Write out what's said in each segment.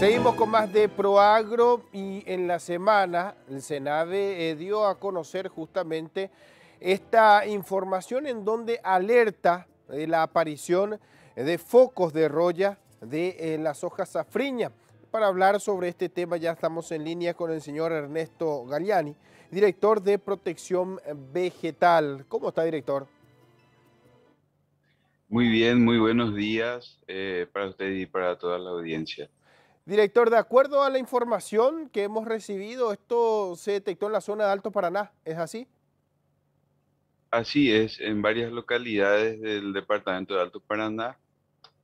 Seguimos con más de Proagro y en la semana el SENAVE dio a conocer justamente esta información en donde alerta de la aparición de focos de roya de la soja safriña. Para hablar sobre este tema ya estamos en línea con el señor Ernesto Galliani, director de Protección Vegetal. ¿Cómo está, director? Muy bien, muy buenos días para usted y para toda la audiencia. Director, de acuerdo a la información que hemos recibido, esto se detectó en la zona de Alto Paraná, ¿es así? Así es, en varias localidades del departamento de Alto Paraná,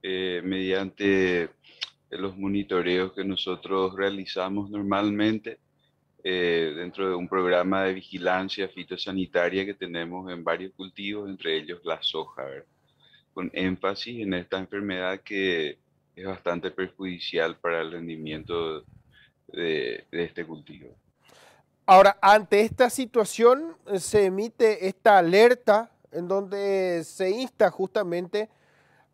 mediante los monitoreos que nosotros realizamos normalmente dentro de un programa de vigilancia fitosanitaria que tenemos en varios cultivos, entre ellos la soja, ¿verdad? Con énfasis en esta enfermedad que es bastante perjudicial para el rendimiento de este cultivo. Ahora, ante esta situación se emite esta alerta en donde se insta justamente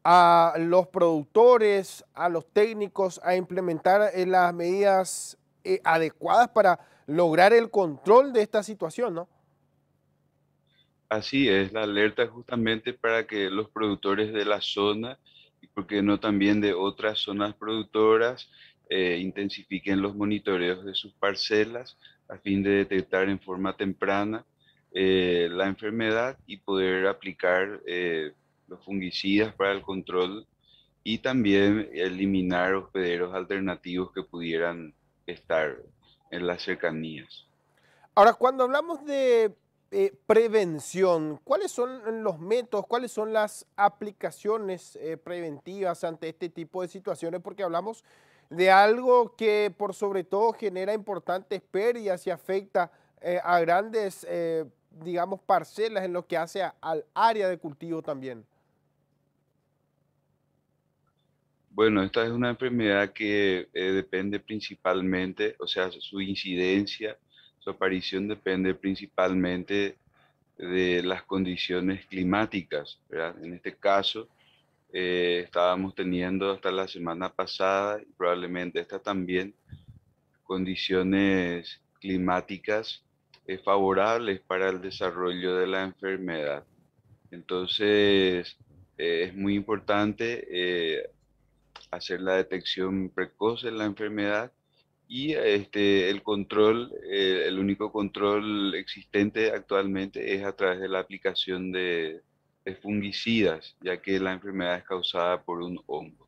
a los productores, a los técnicos a implementar las medidas adecuadas para lograr el control de esta situación, ¿no? Así es, la alerta justamente para que los productores de la zona, y por qué no también de otras zonas productoras, intensifiquen los monitoreos de sus parcelas a fin de detectar en forma temprana la enfermedad y poder aplicar los fungicidas para el control y también eliminar hospederos alternativos que pudieran estar en las cercanías. Ahora, cuando hablamos de prevención, ¿cuáles son los métodos, cuáles son las aplicaciones preventivas ante este tipo de situaciones? Porque hablamos de algo que por sobre todo genera importantes pérdidas y afecta a grandes, digamos, parcelas en lo que hace al área de cultivo también. Bueno, esta es una enfermedad que depende principalmente, o sea, su incidencia, su aparición depende principalmente de las condiciones climáticas, ¿verdad? En este caso, estábamos teniendo hasta la semana pasada y probablemente esta también condiciones climáticas favorables para el desarrollo de la enfermedad. Entonces, es muy importante hacer la detección precoz de la enfermedad y el control, el único control existente actualmente es a través de la aplicación de fungicidas, ya que la enfermedad es causada por un hongo.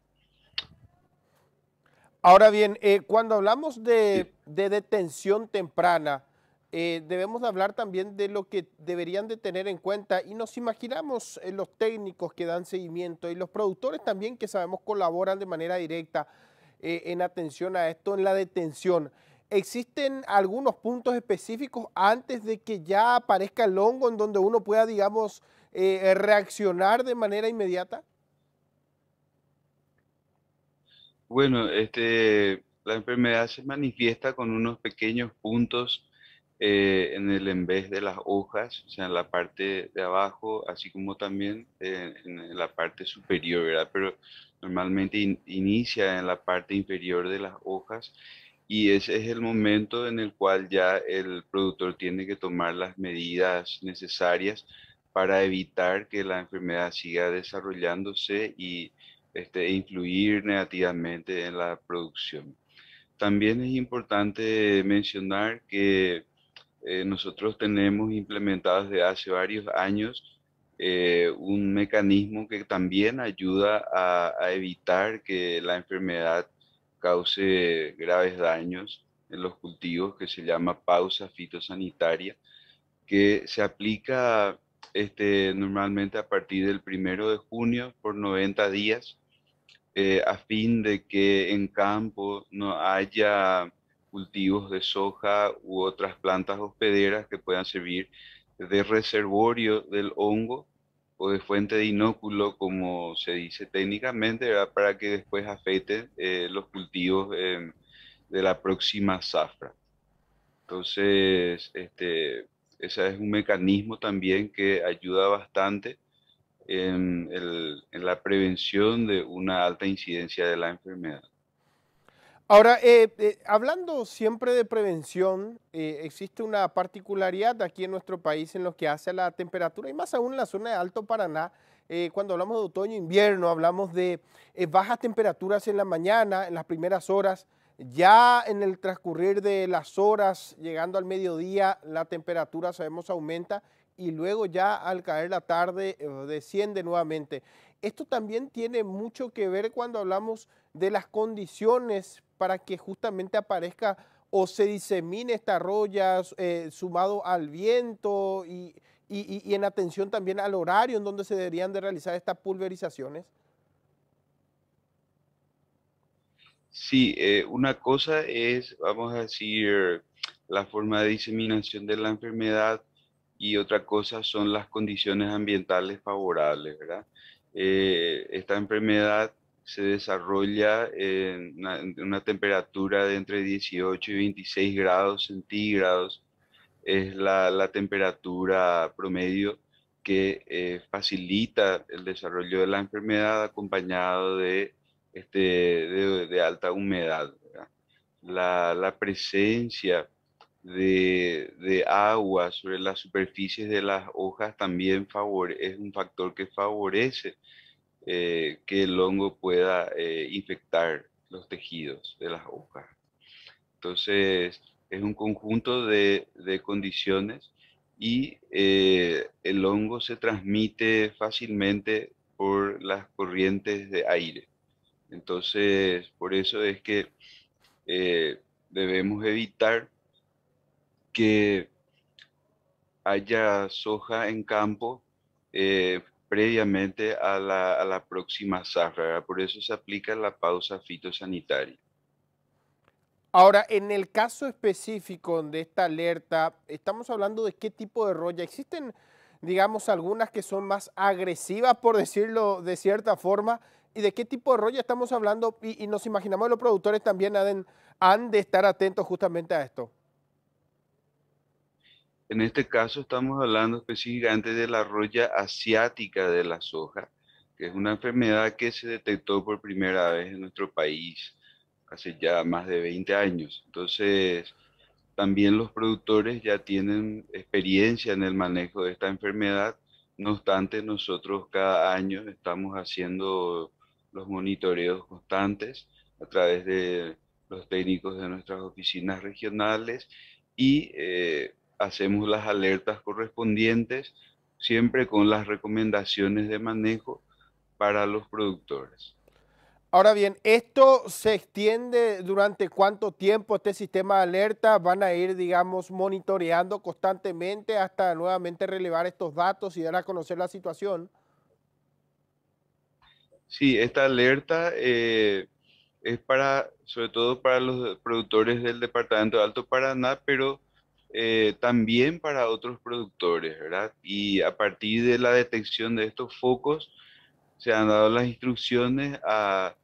Ahora bien, cuando hablamos Sí. de detención temprana, debemos de hablar también de lo que deberían de tener en cuenta y nos imaginamos los técnicos que dan seguimiento y los productores también que sabemos colaboran de manera directa en atención a esto, en la detención. ¿Existen algunos puntos específicos antes de que ya aparezca el hongo en donde uno pueda, digamos, reaccionar de manera inmediata? Bueno, la enfermedad se manifiesta con unos pequeños puntos en el envés de las hojas, o sea, en la parte de abajo, así como también en la parte superior, ¿verdad? Pero normalmente inicia en la parte inferior de las hojas y ese es el momento en el cual ya el productor tiene que tomar las medidas necesarias para evitar que la enfermedad siga desarrollándose y influir negativamente en la producción. También es importante mencionar que nosotros tenemos implementado desde hace varios años un mecanismo que también ayuda a evitar que la enfermedad cause graves daños en los cultivos, que se llama pausa fitosanitaria, que se aplica normalmente a partir del 1 de junio por 90 días a fin de que en campo no haya cultivos de soja u otras plantas hospederas que puedan servir de reservorio del hongo o de fuente de inóculo, como se dice técnicamente, ¿verdad? Para que después afecten los cultivos de la próxima zafra. Entonces, ese es un mecanismo también que ayuda bastante en la prevención de una alta incidencia de la enfermedad. Ahora, hablando siempre de prevención, existe una particularidad aquí en nuestro país en lo que hace a la temperatura y más aún en la zona de Alto Paraná. Cuando hablamos de otoño e invierno, hablamos de bajas temperaturas en la mañana, en las primeras horas. Ya en el transcurrir de las horas, llegando al mediodía, la temperatura sabemos aumenta y luego ya al caer la tarde desciende nuevamente. Esto también tiene mucho que ver cuando hablamos de las condiciones para que justamente aparezca o se disemine esta roya sumado al viento y en atención también al horario en donde se deberían de realizar estas pulverizaciones. Sí, una cosa es, vamos a decir, la forma de diseminación de la enfermedad y otra cosa son las condiciones ambientales favorables, ¿verdad? Esta enfermedad se desarrolla en una temperatura de entre 18 y 26 grados centígrados. Es la temperatura promedio que facilita el desarrollo de la enfermedad acompañado de alta humedad, ¿verdad? La presencia de agua sobre las superficies de las hojas también es un factor que favorece que el hongo pueda infectar los tejidos de las hojas. Entonces, es un conjunto de condiciones y el hongo se transmite fácilmente por las corrientes de aire. Entonces, por eso es que debemos evitar que haya soja en campo previamente a la próxima zafra, ¿verdad? Por eso se aplica la pausa fitosanitaria. Ahora, en el caso específico de esta alerta, estamos hablando de qué tipo de roya. Existen, digamos, algunas que son más agresivas, por decirlo de cierta forma, y de qué tipo de roya estamos hablando, y nos imaginamos que los productores también han de estar atentos justamente a esto. En este caso estamos hablando específicamente de la roya asiática de la soja, que es una enfermedad que se detectó por primera vez en nuestro país hace ya más de 20 años. Entonces, también los productores ya tienen experiencia en el manejo de esta enfermedad. No obstante, nosotros cada año estamos haciendo los monitoreos constantes a través de los técnicos de nuestras oficinas regionales y hacemos las alertas correspondientes, siempre con las recomendaciones de manejo para los productores. Ahora bien, ¿esto se extiende durante cuánto tiempo este sistema de alerta? ¿Van a ir, digamos, monitoreando constantemente hasta nuevamente relevar estos datos y dar a conocer la situación? Sí, esta alerta es para, sobre todo para los productores del departamento de Alto Paraná, pero también para otros productores, ¿verdad? Y a partir de la detección de estos focos, se han dado las instrucciones a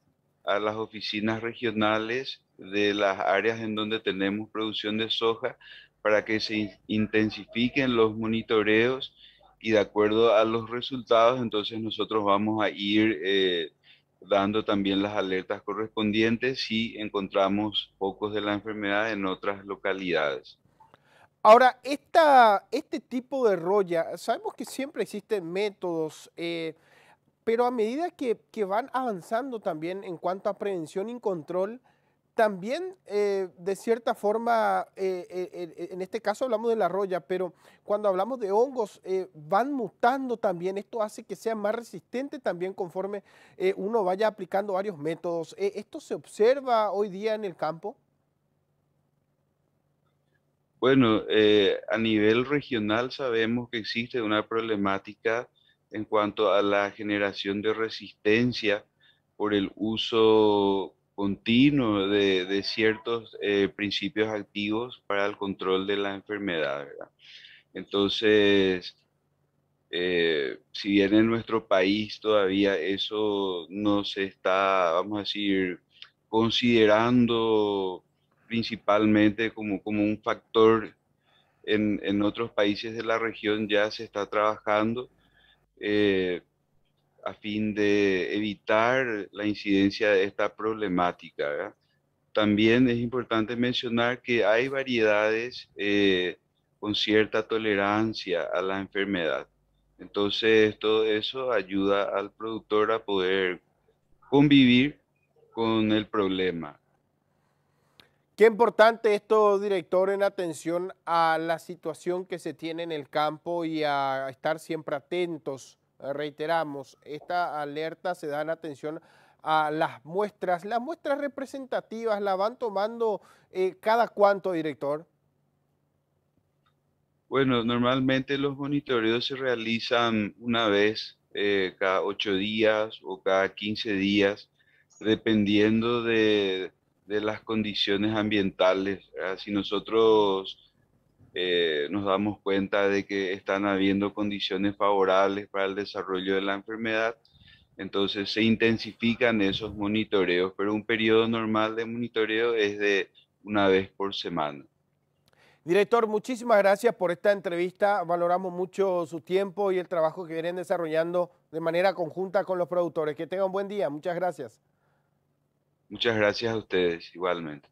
las oficinas regionales de las áreas en donde tenemos producción de soja para que se intensifiquen los monitoreos y de acuerdo a los resultados, entonces nosotros vamos a ir dando también las alertas correspondientes si encontramos focos de la enfermedad en otras localidades. Ahora, este tipo de roya, sabemos que siempre existen métodos, pero a medida que van avanzando también en cuanto a prevención y control, también de cierta forma, en este caso hablamos de la roya, pero cuando hablamos de hongos, van mutando también. Esto hace que sean más resistentes también conforme uno vaya aplicando varios métodos. ¿Esto se observa hoy día en el campo? Bueno, a nivel regional sabemos que existe una problemática en cuanto a la generación de resistencia por el uso continuo de ciertos principios activos para el control de la enfermedad, ¿verdad? Entonces, si bien en nuestro país todavía eso no se está, vamos a decir, considerando principalmente como un factor en otros países de la región ya se está trabajando eh, a fin de evitar la incidencia de esta problemática, ¿verdad? también es importante mencionar que hay variedades con cierta tolerancia a la enfermedad. Entonces, todo eso ayuda al productor a poder convivir con el problema. Qué importante esto, director, en atención a la situación que se tiene en el campo y a estar siempre atentos. Reiteramos, esta alerta se da en atención a las muestras representativas las van tomando cada cuánto, director. Bueno, normalmente los monitoreos se realizan una vez cada 8 días o cada 15 días, dependiendo de las condiciones ambientales, ¿verdad? Si nosotros nos damos cuenta de que están habiendo condiciones favorables para el desarrollo de la enfermedad, entonces se intensifican esos monitoreos, pero un periodo normal de monitoreo es de una vez por semana. Director, muchísimas gracias por esta entrevista. Valoramos mucho su tiempo y el trabajo que vienen desarrollando de manera conjunta con los productores. Que tengan un buen día. Muchas gracias. Muchas gracias a ustedes igualmente.